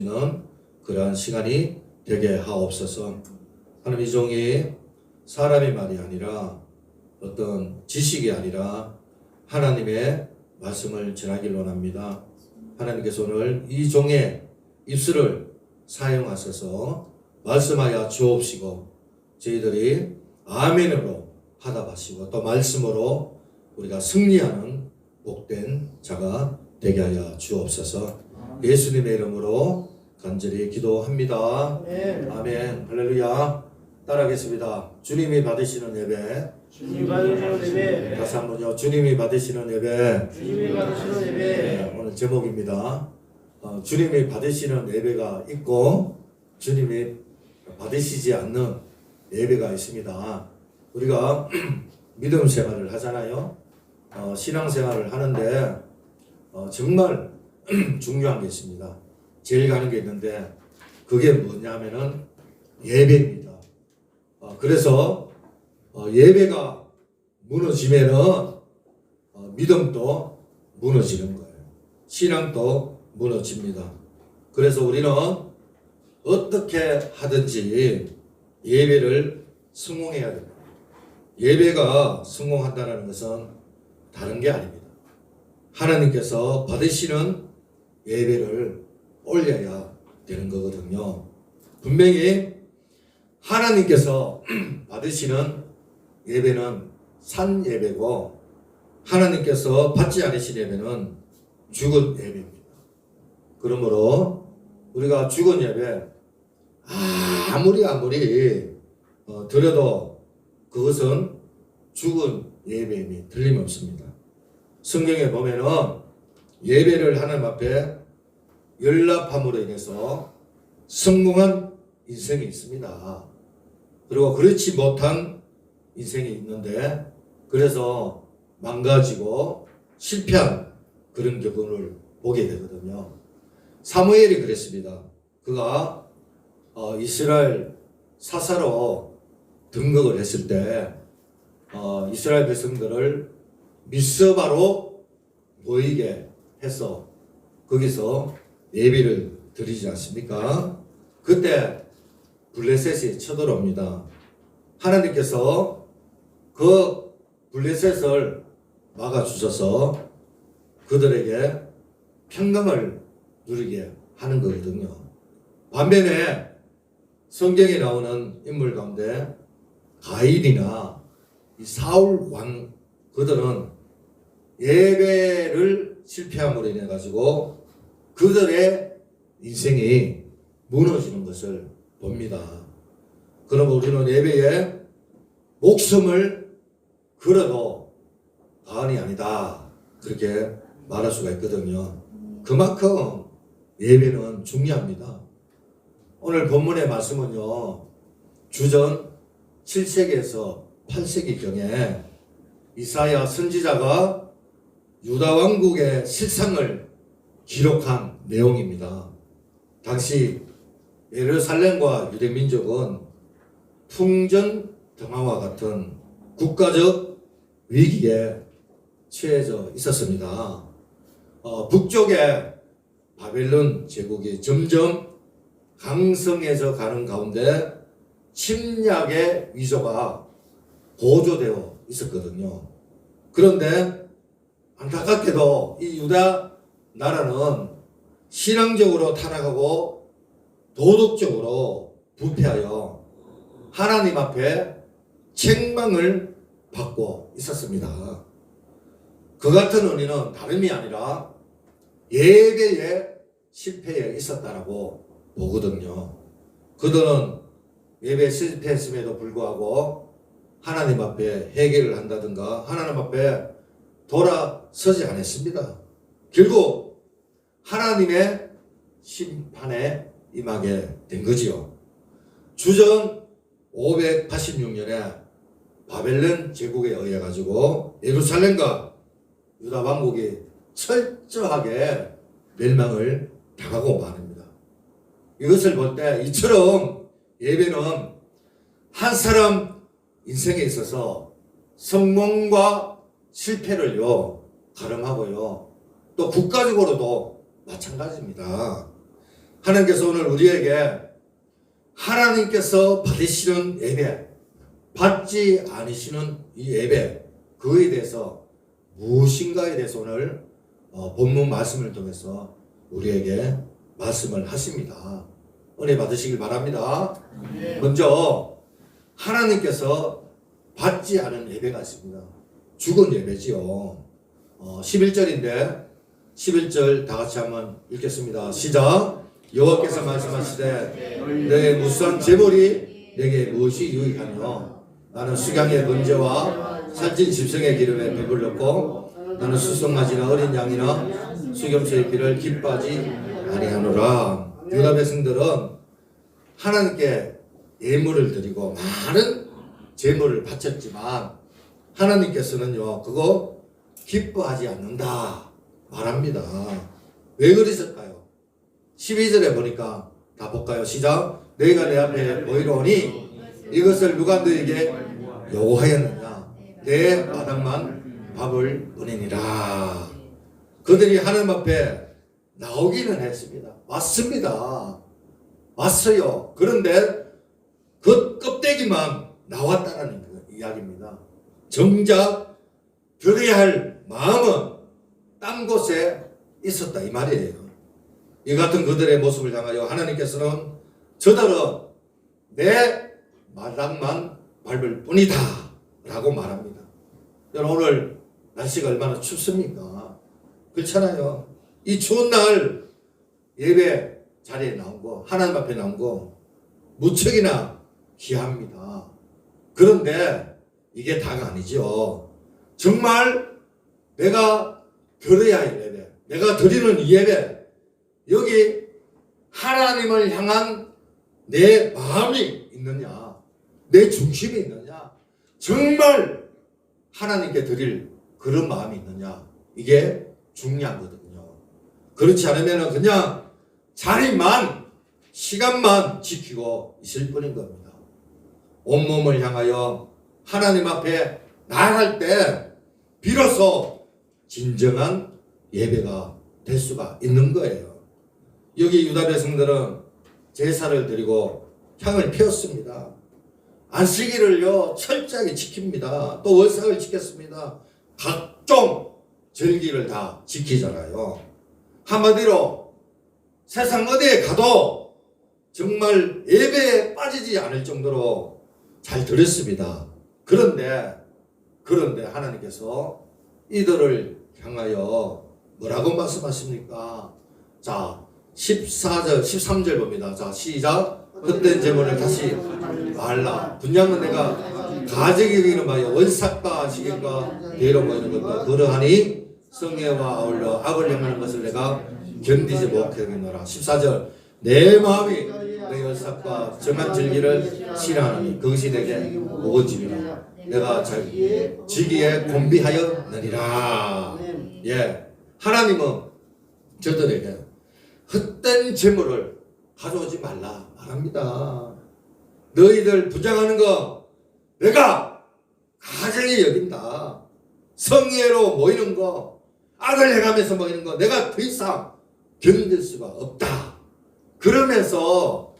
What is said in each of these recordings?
는 그러한 시간이 되게 하옵소서. 하나님, 이 종이 사람의 말이 아니라 어떤 지식이 아니라 하나님의 말씀을 전하기를 원합니다. 하나님께서 오늘 이 종의 입술을 사용하셔서 말씀하여 주옵시고 저희들이 아멘으로 화답하시고 또 말씀으로 우리가 승리하는 복된 자가 되게 하여 주옵소서. 예수님의 이름으로 간절히 기도합니다. 아멘. 할렐루야. 따라하겠습니다. 주님이 받으시는 예배. 주님이 받으시는 예배. 다시 한번요. 주님이 받으시는 예배. 주님이 받으시는 예배. 네, 오늘 제목입니다. 주님이 받으시는 예배가 있고 주님이 받으시지 않는 예배가 있습니다. 우리가 믿음 생활을 하잖아요. 신앙 생활을 하는데 정말 중요한 게 있습니다. 제일 가는 게 있는데 그게 뭐냐면은 예배입니다. 그래서 예배가 무너지면은 믿음도 무너지는 거예요. 신앙도 무너집니다. 그래서 우리는 어떻게 하든지 예배를 성공해야 됩니다. 예배가 성공한다는 것은 다른 게 아닙니다. 하나님께서 받으시는 예배를 올려야 되는 거거든요. 분명히 하나님께서 받으시는 예배는 산 예배고 하나님께서 받지 않으신 예배는 죽은 예배입니다. 그러므로 우리가 죽은 예배 아무리 드려도 그것은 죽은 예배임이 틀림없습니다. 성경에 보면은 예배를 하나님 앞에 연락함으로 인해서 성공한 인생이 있습니다. 그리고 그렇지 못한 인생이 있는데 그래서 망가지고 실패한 그런 경우를 보게 되거든요. 사무엘이 그랬습니다. 그가 이스라엘 사사로 등극을 했을 때 이스라엘 백성들을 미스바로 모이게 해서 거기서 예배를 드리지 않습니까? 그때 블레셋이 쳐들어옵니다. 하나님께서 그 블레셋을 막아주셔서 그들에게 평강을 누리게 하는 거거든요. 반면에 성경에 나오는 인물 가운데 가인이나 이 사울 왕 그들은 예배를 실패함으로 인해 가지고 그들의 인생이 무너지는 것을 봅니다. 그러면 우리는 예배에 목숨을 걸어도 과언이 아니다. 그렇게 말할 수가 있거든요. 그만큼 예배는 중요합니다. 오늘 본문의 말씀은요. 주전 7세기에서 8세기경에 이사야 선지자가 유다 왕국의 실상을 기록한 내용입니다. 당시 예루살렘과 유대민족은 풍전등화와 같은 국가적 위기에 처해져 있었습니다. 북쪽에 바벨론 제국이 점점 강성해져 가는 가운데 침략의 위조가 고조되어 있었거든요. 그런데 안타깝게도 이 유다 나라는 신앙적으로 타락하고 도덕적으로 부패하여 하나님 앞에 책망을 받고 있었습니다. 그 같은 원인은 다름이 아니라 예배의 실패에 있었다라고 보거든요. 그들은 예배에 실패했음에도 불구하고 하나님 앞에 회개를 한다든가 하나님 앞에 돌아서지 않았습니다. 결국 하나님의 심판에 임하게 된 거지요. 주전 586년에 바벨론 제국에 의해 가지고 예루살렘과 유다 왕국이 철저하게 멸망을 당하고 마닙니다. 이것을 볼 때 이처럼 예배는 한 사람 인생에 있어서 성공과 실패를요 가름하고요 또 국가적으로도 마찬가지입니다. 하나님께서 오늘 우리에게 하나님께서 받으시는 예배, 받지 않으시는 이 예배, 그에 대해서 무엇인가에 대해서 오늘 본문 말씀을 통해서 우리에게 말씀을 하십니다. 은혜 받으시길 바랍니다. 먼저 하나님께서 받지 않은 예배가 있습니다. 죽은 예배지요. 11절인데 11절 다 같이 한번 읽겠습니다. 시작. 여호와께서 말씀하시되 내 무수한 제물이 내게 무엇이 유익하며 나는 수강의 번제와 살찐 집성의 기름에 배불렀고 나는 수송아지나 어린 양이나 수염소의 피를 기뻐하지 아니하노라. 유다 백성들은 하나님께 예물을 드리고 많은 제물을 바쳤지만 하나님께서는요 그거 기뻐하지 않는다 말합니다. 왜 그러실까요? 12절에 보니까 다 볼까요? 시작. 너희가 내 앞에 보이로니 이것을 누가 너에게 요구하였느냐? 내 마당만 밥을 보내니라. 그들이 하나님 앞에 나오기는 했습니다. 왔습니다. 왔어요. 그런데 그 껍데기만 나왔다는 이야기입니다. 정작 드려야 할 마음은 딴 곳에 있었다 이 말이에요. 이 같은 그들의 모습을 향하여 하나님께서는 저들은 내 마당만 밟을 뿐이다 라고 말합니다. 여러분 오늘 날씨가 얼마나 춥습니까? 그렇잖아요. 이 추운 날 예배 자리에 나온 거 하나님 앞에 나온 거 무척이나 귀합니다. 그런데 이게 다가 아니죠. 정말 내가 드려야 할 예배, 내가 드리는 이 예배, 여기 하나님을 향한 내 마음이 있느냐, 내 중심이 있느냐, 정말 하나님께 드릴 그런 마음이 있느냐, 이게 중요하거든요. 그렇지 않으면 그냥 자리만, 시간만 지키고 있을 뿐인 겁니다. 온몸을 향하여 하나님 앞에 나아갈 때 비로소 진정한 예배가 될 수가 있는 거예요. 여기 유다 백성들은 제사를 드리고 향을 피웠습니다. 안식일을요 철저하게 지킵니다. 또 월삭을 지켰습니다. 각종 절기를 다 지키잖아요. 한마디로 세상 어디에 가도 정말 예배에 빠지지 않을 정도로 잘 들었습니다. 그런데 하나님께서 이들을 향하여 뭐라고 말씀하십니까? 자, 14절, 13절 봅니다. 자, 시작. 헛된 제물을 다시 말라. 분양은 내가 가증히 여기는 바여 원삭과 시객과 대로 보이는 것도 그러하니 성애와 아울러 악을 행하는 것을 내가 견디지 못하겠노라. 14절. 내 마음이 내 원삭과 정한 절기를 싫어하니 그것이 내게 모건짐이라. 내가 지기에 곤비하였느니라. 예, 하나님은 저들에게 헛된 재물을 가져오지 말라 말합니다. 너희들 부정하는 거 내가 가증히 여긴다. 성예로 모이는 거, 악을 행하면서 모이는 거 내가 더 이상 견딜 수가 없다. 그러면서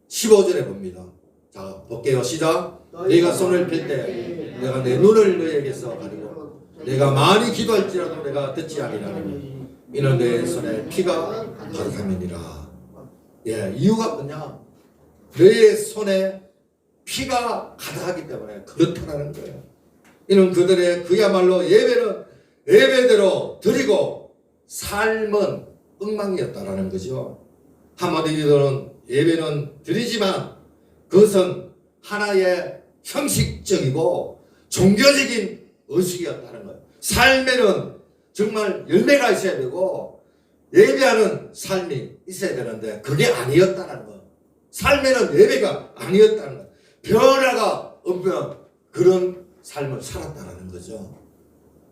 15절에 봅니다. 자, 볼게요. 시작. 내가 손을 펼 때 내가 내 눈을 너희에게서 가리고 내가 많이 기도할지라도 내가 듣지 아니하리니 이는 내 손에 피가 가득함이니라. 예, 이유가 뭐냐? 너의 손에 피가 가득하기 때문에 그렇다는 거예요. 이는 그들의 그야말로 예배는 예배대로 드리고 삶은 엉망이었다라는 거죠. 한마디로는 예배는 드리지만 그것은 하나의 형식적이고 종교적인 의식이었다는 거예요. 삶에는 정말 열매가 있어야 되고 예배하는 삶이 있어야 되는데 그게 아니었다는 거예요. 삶에는 예배가 아니었다는 거예요. 변화가 없는 그런 삶을 살았다는 거죠.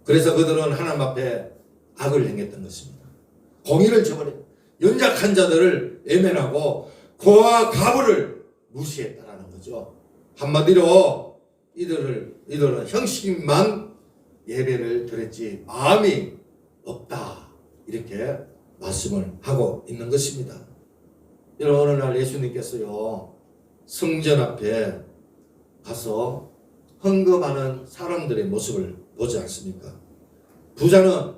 그래서 그들은 하나님 앞에 악을 행했던 것입니다. 공의를 저버려 연약한 자들을 외면하고 고와 가부를 무시했다는 거죠. 한마디로 이들은 형식만 예배를 드렸지 마음이 없다 이렇게 말씀을 하고 있는 것입니다. 여러분 어느 날 예수님께서요 성전 앞에 가서 헌금하는 사람들의 모습을 보지 않습니까? 부자는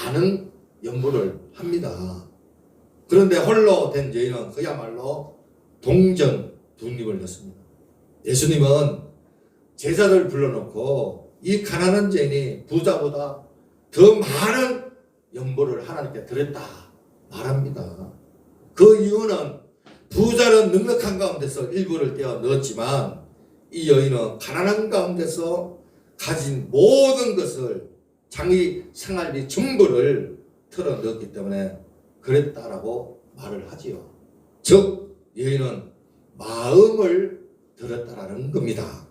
많은 연부를 합니다. 그런데 홀로 된 여인은 그야말로 동전 두 입을 넣습니다. 예수님은 제자들 불러놓고 이 가난한 여인이 부자보다 더 많은 연보를 하나님께 드렸다 말합니다. 그 이유는 부자는 넉넉한 가운데서 일부를 떼어 넣었지만 이 여인은 가난한 가운데서 가진 모든 것을 자기 생활비 전부를 털어 넣었기 때문에 그랬다라고 말을 하지요. 즉 여인은 마음을 들었다라는 겁니다.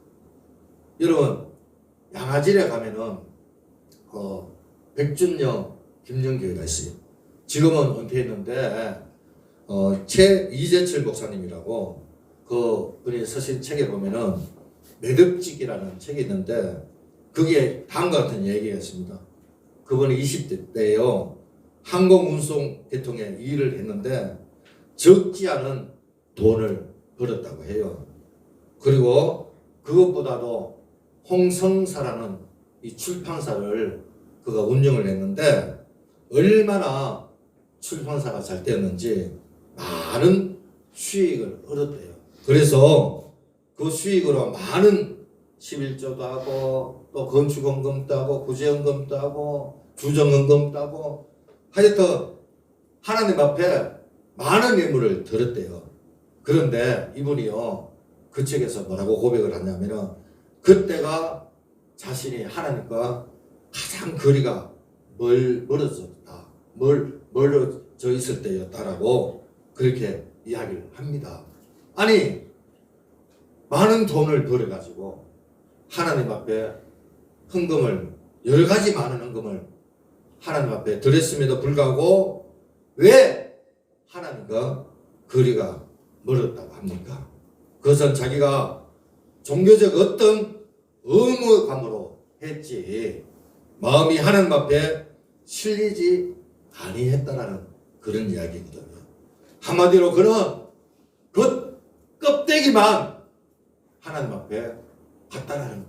여러분 양아질에 가면은 백준영 김정교회가 있어요. 지금은 은퇴했는데 최이재철 목사님이라고 그분이 쓰신 책에 보면은 매듭지기라는 책이 있는데 그게 다음과 같은 얘기가 있습니다. 그분이 20대 때요 항공운송 계통에 일을 했는데 적지 않은 돈을 벌었다고 해요. 그리고 그것보다도 홍성사라는 이 출판사를 그가 운영을 했는데 얼마나 출판사가 잘 되었는지 많은 수익을 얻었대요. 그래서 그 수익으로 많은 11조도 하고 또 건축헌금도 하고 구제헌금도 하고 주정헌금도 하고 하여튼 하나님 앞에 많은 예물을 드렸대요. 그런데 이분이요 그 책에서 뭐라고 고백을 하냐면은 그때가 자신이 하나님과 가장 거리가 멀어졌다. 멀어져 있을 때였다라고 그렇게 이야기를 합니다. 아니 많은 돈을 벌어가지고 하나님 앞에 헌금을 여러 가지 많은 헌금을 하나님 앞에 드렸음에도 불구하고 왜 하나님과 거리가 멀었다고 합니까? 그것은 자기가 종교적 어떤 의무감으로 했지 마음이 하나님 앞에 실리지 아니했다라는 그런 이야기거든요. 한마디로 그는 그 껍데기만 하나님 앞에 갔다라는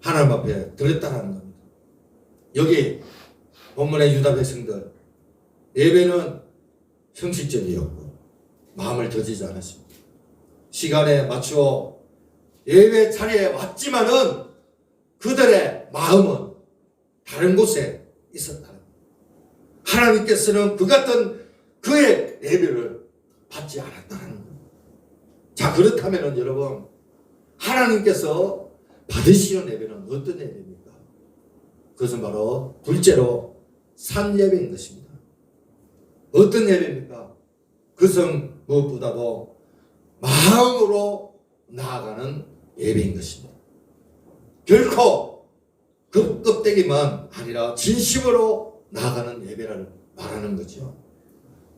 하나님 앞에 드렸다라는 겁니다. 여기 본문의 유다 백성들 예배는 형식적이었고 마음을 더지지 않았습니다. 시간에 맞추어 예배 자리에 왔지만은 그들의 마음은 다른 곳에 있었다는 겁니다. 하나님께서는 그 같은 그의 예배를 받지 않았다는 겁니다. 자 그렇다면 여러분 하나님께서 받으시는 예배는 어떤 예배입니까? 그것은 바로 둘째로 산 예배인 것입니다. 어떤 예배입니까? 그것은 무엇보다도 마음으로 나아가는 예배인 것입니다. 결코 그 껍데기만 아니라 진심으로 나아가는 예배를 말하는 거죠.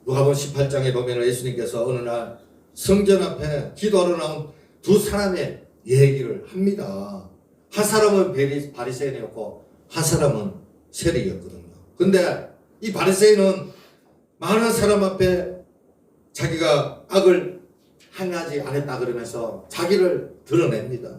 누가복음 18장에 보면 예수님께서 어느 날 성전 앞에 기도하러 나온 두 사람의 얘기를 합니다. 한 사람은 바리새인이었고 한 사람은 세리였거든요. 근데 이 바리새인은 많은 사람 앞에 자기가 악을 행하지 않았다 그러면서 자기를 드러냅니다.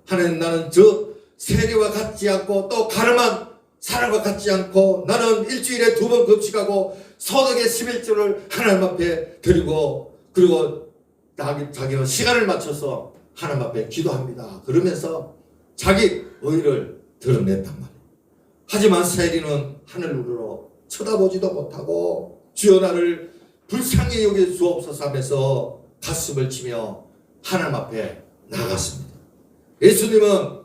하나님 나는 저 세리와 같지 않고 또 가늠한 사람과 같지 않고 나는 일주일에 2번 금식하고 소득의 11조를 하나님 앞에 드리고 그리고 자기는 시간을 맞춰서 하나님 앞에 기도합니다. 그러면서 자기 의를 드러냈단 말이에요. 하지만 세리는 하늘으로 쳐다보지도 못하고 주여 나를 불쌍히 여겨 주옵소서 하면서 가슴을 치며 하나님 앞에 나갔습니다. 예수님은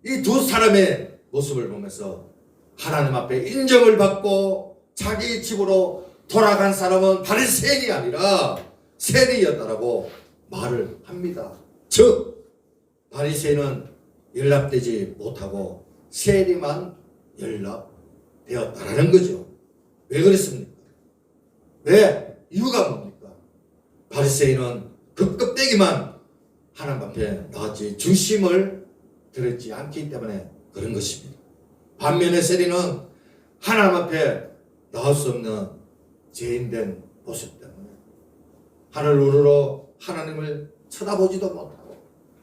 이 두 사람의 모습을 보면서 하나님 앞에 인정을 받고 자기 집으로 돌아간 사람은 바리새인이 아니라 세리였다라고 말을 합니다. 즉 바리새인은 연락되지 못하고 세리만 연락되었다라는 거죠. 왜 그랬습니까? 왜? 이유가 뭡니까? 바리새인은 그 껍데기만 하나님 앞에 나왔지 중심을 들었지 않기 때문에 그런 것입니다. 반면에 세리는 하나님 앞에 나올 수 없는 죄인된 모습 때문에 하늘 우러러 하나님을 쳐다보지도 못하고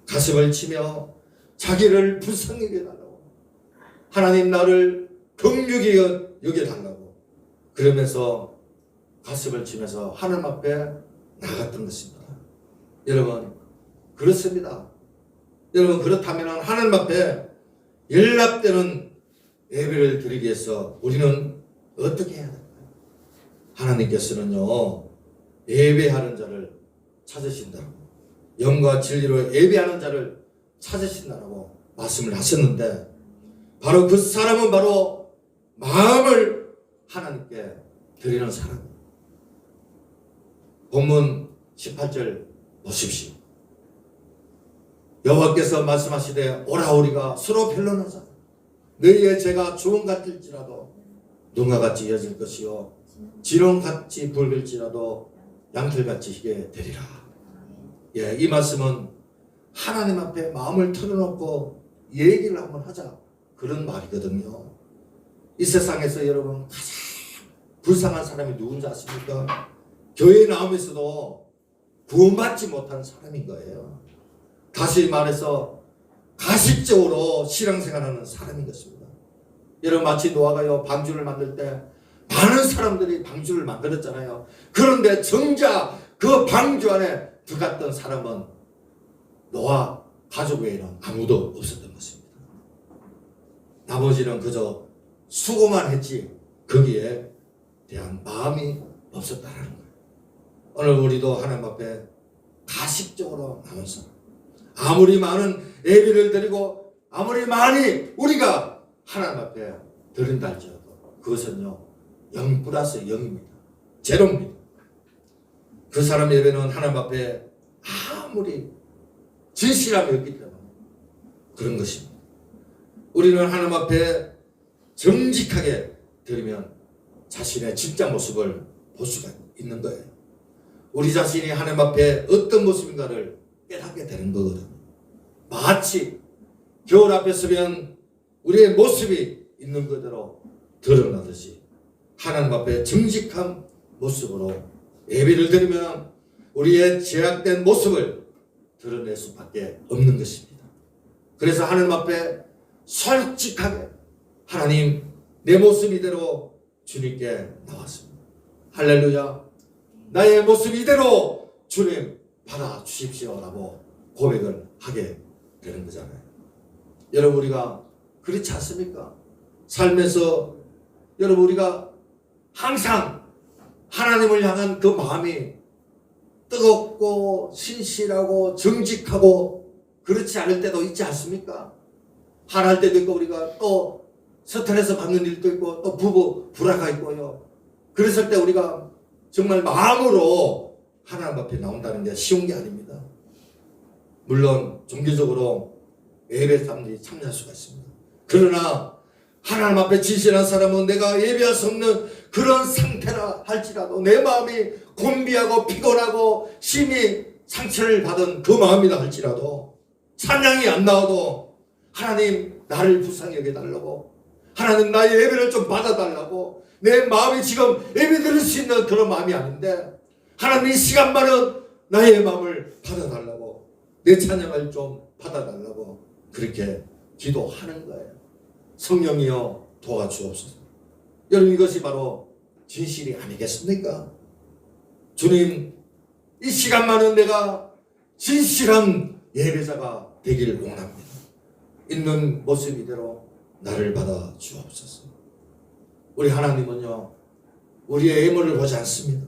가슴을 치며 자기를 불쌍히 여겨달라고, 하나님 나를 긍휼히 여겨달라고 그러면서 가슴을 치면서 하나님 앞에 나갔던 것입니다. 여러분 그렇습니다. 여러분 그렇다면 하나님 앞에 연락되는 예배를 드리기 위해서 우리는 어떻게 해야 될까요? 하나님께서는요, 예배하는 자를 찾으신다고, 영과 진리로 예배하는 자를 찾으신다고 말씀을 하셨는데, 바로 그 사람은 바로 마음을 하나님께 드리는 사람. 본문 18절 보십시오. 여호와께서 말씀하시되 오라 우리가 서로 변론하자. 너희의 죄가 주홍 같을지라도 눈과 같이 여질 것이요 진홍같이 붉을지라도 양털같이 희게 되리라. 예, 이 말씀은 하나님 앞에 마음을 털어놓고 얘기를 한번 하자, 그런 말이거든요. 이 세상에서 여러분 가장 불쌍한 사람이 누군지 아십니까? 교회에 나오면서도 구원받지 못한 사람인 거예요. 다시 말해서 가식적으로 신앙생활하는 사람인 것입니다. 여러분 마치 노아가요 방주를 만들 때 많은 사람들이 방주를 만들었잖아요. 그런데 정작 그 방주 안에 들어갔던 사람은 노아 가족 외에는 아무도 없었던 것입니다. 나머지는 그저 수고만 했지 거기에 대한 마음이 없었다는 거예요. 오늘 우리도 하나님 앞에 가식적으로 나온 사람, 아무리 많은 예배를 드리고 아무리 많이 우리가 하나님 앞에 드린다 할지라도 그것은요 0 플러스 0입니다. 제로입니다. 그 사람 예배는 하나님 앞에 아무리 진실함이 없기 때문에 그런 것입니다. 우리는 하나님 앞에 정직하게 드리면 자신의 진짜 모습을 볼 수가 있는 거예요. 우리 자신이 하나님 앞에 어떤 모습인가를 깨닫게 되는 거거든요. 마치 겨울 앞에 서면 우리의 모습이 있는 그대로 드러나듯이 하나님 앞에 정직한 모습으로 예배를 드리면 우리의 제약된 모습을 드러낼 수밖에 없는 것입니다. 그래서 하나님 앞에 솔직하게 하나님 내 모습 이대로 주님께 나왔습니다. 할렐루야. 나의 모습 이대로 주님 받아 주십시오라고 고백을 하게 되는 거잖아요. 여러분 우리가 그렇지 않습니까? 살면서 여러분 우리가 항상 하나님을 향한 그 마음이 뜨겁고 신실하고 정직하고 그렇지 않을 때도 있지 않습니까? 화날 때도 있고 우리가 또 스트레스 받는 일도 있고 또 부부 불화가 있고요. 그랬을 때 우리가 정말 마음으로 하나님 앞에 나온다는 게 쉬운 게 아닙니다. 물론 종교적으로 예배 사람들이 참여할 수가 있습니다. 그러나 하나님 앞에 진실한 사람은 내가 예배할 수 없는 그런 상태라 할지라도 내 마음이 곤비하고 피곤하고 심히 상처를 받은 그 마음이라 할지라도 찬양이 안 나와도 하나님 나를 불쌍히 여겨달라고, 하나님 나의 예배를 좀 받아달라고, 내 마음이 지금 예배 드릴 수 있는 그런 마음이 아닌데 하나님 이 시간만은 나의 마음을 받아달라고, 내 찬양을 좀 받아달라고 그렇게 기도하는 거예요. 성령이여 도와주옵소서. 여러분 이것이 바로 진실이 아니겠습니까? 주님 이 시간만은 내가 진실한 예배자가 되기를 원합니다. 있는 모습 이대로 나를 받아 주옵소서. 우리 하나님은요 우리의 애물을 보지 않습니다.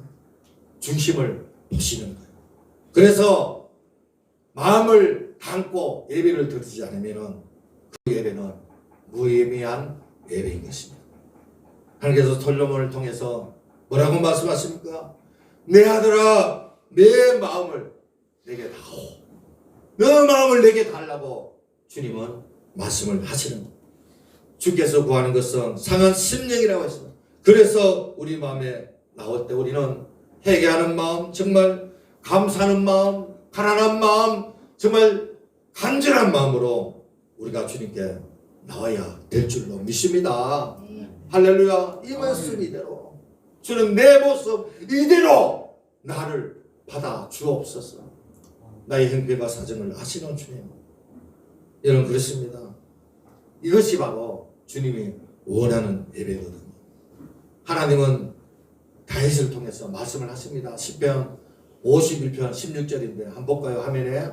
중심을 보시는 거예요. 그래서 마음을 담고 예배를 드리지 않으면 그 예배는 무의미한 예배인 것입니다. 하나님께서 솔로몬을 통해서 뭐라고 말씀하십니까? 내 아들아 내 마음을 내게 다오. 너 마음을 내게 달라고 주님은 말씀을 하시는 겁니다. 주께서 구하는 것은 상한 심령이라고 했습니다. 그래서 우리 마음에 나올 때 우리는 회개하는 마음, 정말 감사하는 마음, 가난한 마음, 정말 간절한 마음으로 우리가 주님께 나와야 될 줄로 믿습니다. 할렐루야. 이 말씀 이대로 주는 내 모습 이대로 나를 받아 주옵소서. 나의 형편과 사정을 아시는 주님. 여러분 그렇습니다. 이것이 바로 주님이 원하는 예배거든요. 하나님은 다윗을 통해서 말씀을 하십니다. 시편 51편 16절인데 한번 볼까요? 화면에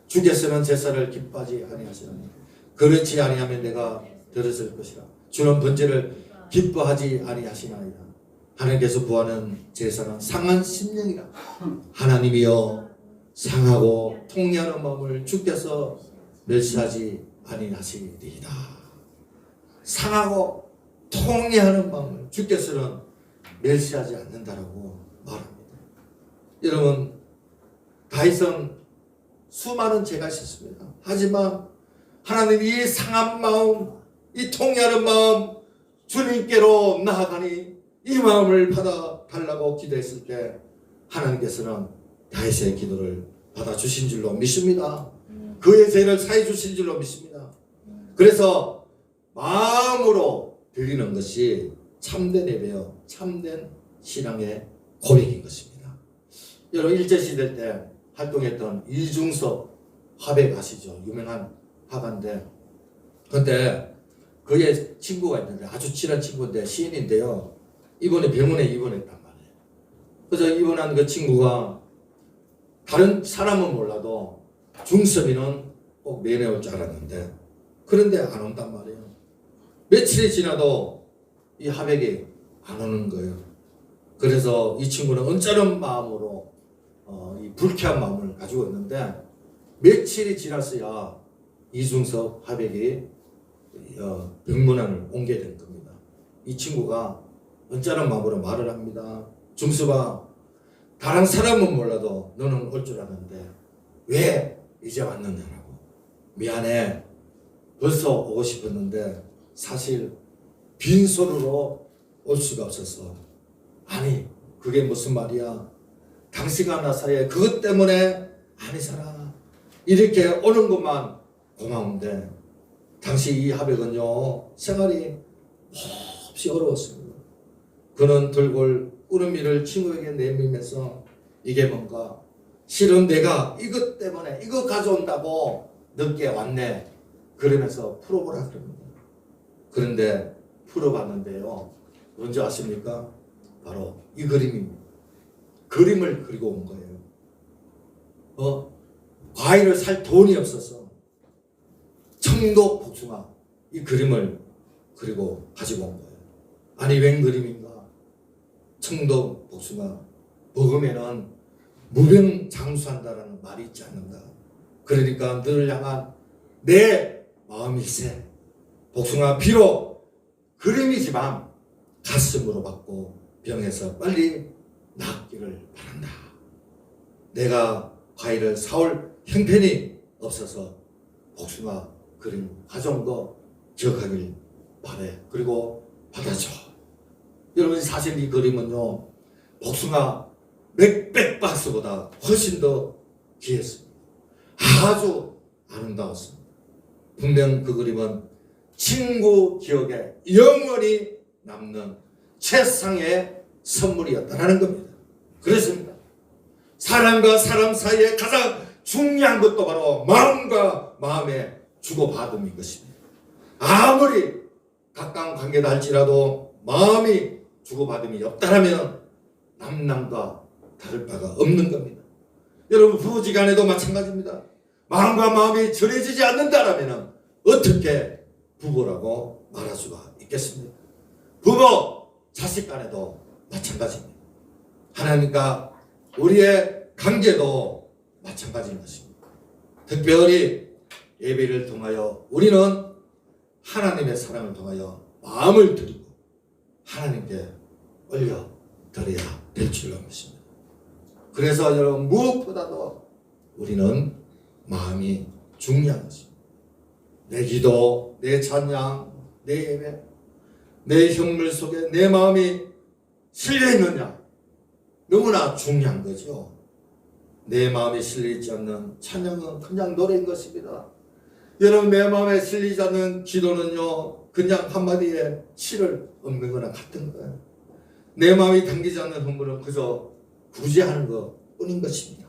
주께서는 제사를 기뻐하지 아니하시나니 그렇지 아니하면 내가 들었을 것이라. 주는 번제를 기뻐하지 아니하시나이다. 하나님께서 구하는 제사는 상한 심령이라. 하나님이여 상하고 통례하는 마음을 주께서 멸시하지 아니하시리이다. 상하고 통례하는 마음을 주께서는 멸시하지 않는다라고 말합니다. 여러분 다윗은 수많은 죄가 있었습니다. 하지만 하나님이 이 상한 마음, 이 통례하는 마음 주님께로 나아가니 이 마음을 받아 달라고 기도했을 때 하나님께서는 다윗의 기도를 받아주신 줄로 믿습니다. 그의 죄를 사해 주신 줄로 믿습니다. 그래서 마음으로 드리는 것이 참된 예배요, 참된 신앙의 고백인 것입니다. 여러분 일제시대 때 활동했던 이중섭 화백 아시죠? 유명한 화가인데 그때 그의 친구가 있는데 아주 친한 친구인데 시인인데요. 이번에 병원에 입원했단 말이에요. 그래서 입원한 그 친구가 다른 사람은 몰라도 중섭이는 꼭 면회 올 줄 알았는데 그런데 안 온단 말이에요. 며칠이 지나도 이 화백이 안 오는 거예요. 그래서 이 친구는 언짢은 마음으로 이 불쾌한 마음을 가지고 있는데 며칠이 지났어야 이중섭 화백이 병문안을 옮게 된 겁니다. 이 친구가 언짢은 마음으로 말을 합니다. 중섭아, 다른 사람은 몰라도 너는 올 줄 알았는데 왜 이제 왔느냐라고. 미안해. 벌써 오고 싶었는데 사실 빈손으로 올 수가 없었어. 아니 그게 무슨 말이야. 당신과 나 사이에 그것 때문에 아니잖아. 이렇게 오는 것만 고마운데 당시 이 화백은요 생활이 몹시 어려웠습니다. 그는 돌골 울음이를 친구에게 내밀면서 이게 뭔가 실은 내가 이것 때문에 이거 가져온다고 늦게 왔네 그러면서 풀어보라 그럽니다. 그런데 풀어봤는데요 뭔지 아십니까? 바로 이 그림입니다. 그림을 그리고 온 거예요. 과일을 살 돈이 없어서 청도 복숭아 이 그림을 그리고 가지고 온 거예요. 아니 웬 그림인가? 청도 복숭아 먹으면은 무병장수한다라는 말이 있지 않는가? 그러니까 너를 향한 내 마음일세 복숭아 비록 그림이지만 가슴으로 받고 병에서 빨리 낫기를 바란다. 내가 과일을 사올 형편이 없어서 복숭아 그림 가져온 거 기억하길 바래. 그리고 받아줘. 여러분 사실 이 그림은요 복숭아 몇백 박스보다 훨씬 더 귀했습니다. 아주 아름다웠습니다. 분명 그 그림은 친구 기억에 영원히 남는 최상의 선물이었다라는 겁니다. 그렇습니다. 사람과 사람 사이에 가장 중요한 것도 바로 마음과 마음의 주고받음인 것입니다. 아무리 가까운 관계다 할지라도 마음이 주고받음이 없다면 남남과 다를 바가 없는 겁니다. 여러분 부부지간에도 마찬가지입니다. 마음과 마음이 전해지지 않는다면 어떻게 부부라고 말할 수가 있겠습니까? 부모 자식 간에도 마찬가지입니다. 하나님과 우리의 관계도 마찬가지인 것입니다. 특별히 예배를 통하여 우리는 하나님의 사랑을 통하여 마음을 드리고 하나님께 올려드려야 될 줄로 믿습니다. 그래서 여러분 무엇보다도 우리는 마음이 중요한 것입니다. 내 기도, 내 찬양, 내 예배, 내 형물 속에 내 마음이 실려있느냐 너무나 중요한 거죠. 내 마음에 실리지 않는 찬양은 그냥 노래인 것입니다. 여러분 내 마음에 실리지 않는 기도는요 그냥 한마디에 실을 읊는 거나 같은 거예요. 내 마음이 당기지 않는 헌물은 그저 구제하는 거 뿐인 것입니다.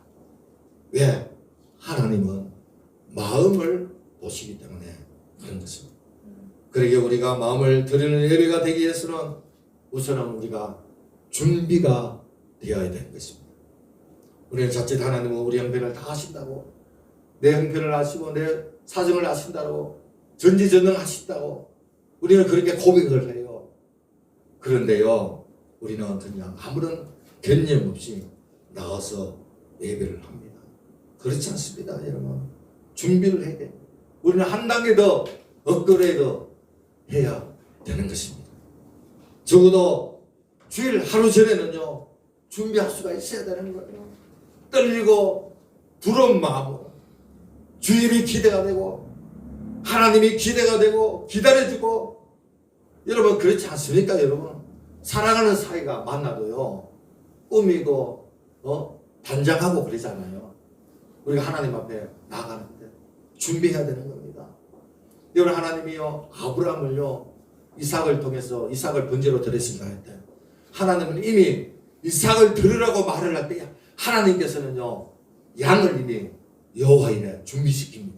왜? 하나님은 마음을 보시기 때문에 그런 것입니다. 그러기에 우리가 마음을 드리는 예배가 되기 위해서는 우선은 우리가 준비가 되어야 되는 것입니다. 우리는 자칫 하나님은 우리 형편을 다 아신다고, 내 형편을 아시고 내 사정을 아신다고, 전지전능하신다고 우리는 그렇게 고백을 해요. 그런데요, 우리는 그냥 아무런 개념 없이 나와서 예배를 합니다. 그렇지 않습니다, 여러분. 준비를 해야 돼요. 우리는 한 단계 더 업그레이드 해야 되는 것입니다. 적어도 주일 하루 전에는요, 준비할 수가 있어야 되는 거예요. 떨리고 두려운 마음으로 주일이 기대가 되고 하나님이 기대가 되고 기다려주고, 여러분 그렇지 않습니까? 여러분 사랑하는 사이가 만나도요 꾸미고 단장하고 그러잖아요. 우리가 하나님 앞에 나가는데 준비해야 되는 겁니다. 여러분 하나님이요 아브라함을요 이삭을 통해서 이삭을 번제로 드렸습니다 했대. 하나님은 이미 이삭을 드리라고 말을 할 때 하나님께서는요 양을 이미 여호와 이래 준비시킵니다.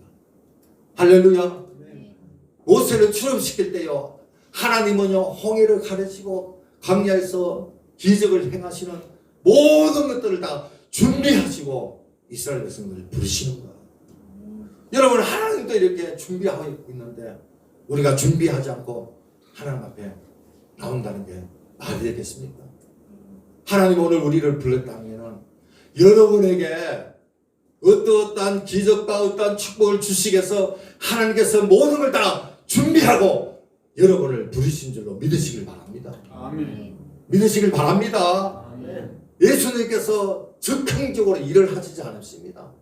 할렐루야. 모세를 출애굽시킬 때요 하나님은요 홍해를 가르치고 광야에서 기적을 행하시는 모든 것들을 다 준비하시고 이스라엘 백성들을 부르시는 거예요. 여러분 하나님도 이렇게 준비하고 있는데 우리가 준비하지 않고 하나님 앞에 나온다는 게 말이 되겠습니까? 하나님 오늘 우리를 불렀다면 여러분에게 어떠한 기적과 어떠한 축복을 주시겠어 하나님께서 모든 걸 다 준비하고 여러분을 부르신 줄로 믿으시길 바랍니다. 아멘. 믿으시길 바랍니다. 아멘. 예수님께서 즉흥적으로 일을 하시지 않으십니다.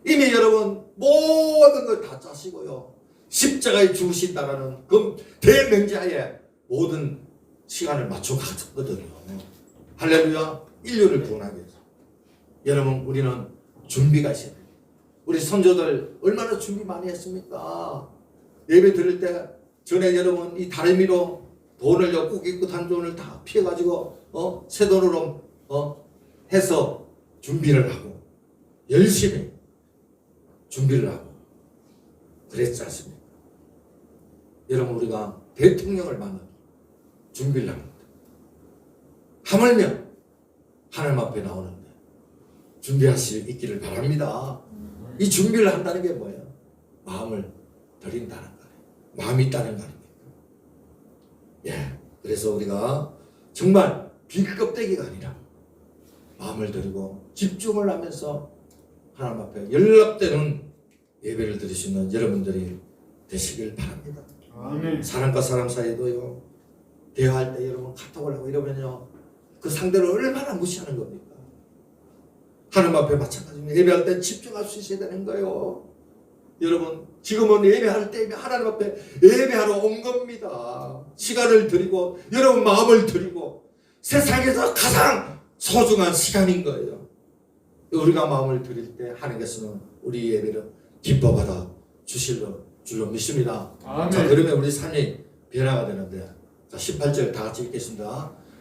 이미 여러분 모든 걸 다 짜시고요 십자가에 죽으신다라는 그 대명제하에 모든 시간을 맞춰 갔거든요. 할렐루야. 인류를 구원하기 위해서. 여러분 우리는 준비가 있어야 돼요. 우리 선조들 얼마나 준비 많이 했습니까? 예배 드릴 때 전에 여러분 이 다리미로 돈을 꾸깃꾸깃한 돈을 다 피해가지고 새 돈으로 해서 준비를 하고 열심히 준비를 하고 그랬지 않습니까? 여러분 우리가 대통령을 만나기 준비를 합니다. 하물며 하나님 앞에 나오는데 준비할 수 있기를 바랍니다. 이 준비를 한다는 게 뭐예요? 마음을 드린다는 거예요. 마음이 있다는 거 아닙니까? 예, 그래서 우리가 정말 비껍데기가 아니라 마음을 드리고 집중을 하면서 하나님 앞에 연락되는 예배를 드릴 수 있는 여러분들이 되시길 바랍니다. 아멘. 사람과 사람 사이도요 대화할 때 여러분 카톡을 하고 이러면요 그 상대를 얼마나 무시하는 겁니까? 하나님 앞에 마찬가지입니다. 예배할 때 집중할 수 있어야 되는 거예요. 여러분 지금은 예배할 때 하나님 앞에 예배하러 온 겁니다. 시간을 드리고 여러분 마음을 드리고 세상에서 가장 소중한 시간인 거예요. 우리가 마음을 드릴 때 하나님께서는 우리 예배를 기뻐받아 주실 줄로 믿습니다. 아멘. 자 그러면 우리 삶이 변화가 되는데 자 18절 다 같이 읽겠습니다.